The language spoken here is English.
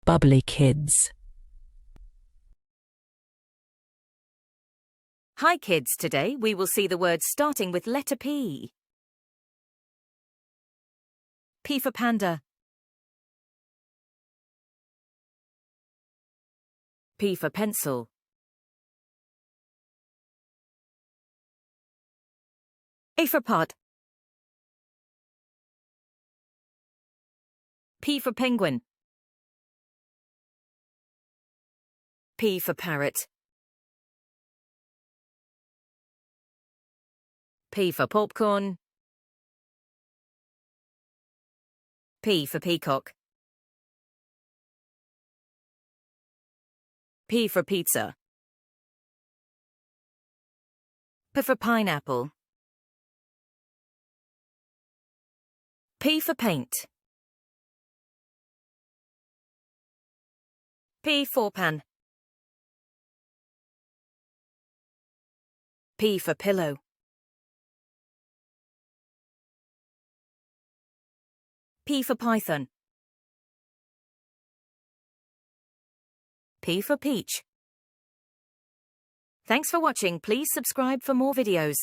Bubbly Kids. Hi kids, today we will see the words starting with letter P. P for panda. P for pencil. A for pot. P for penguin. P for parrot. P for popcorn. P for peacock. P for pizza. P for pineapple. P for paint. P for pan. P for pillow. P for python. P for peach. Thanks for watching. Please subscribe for more videos.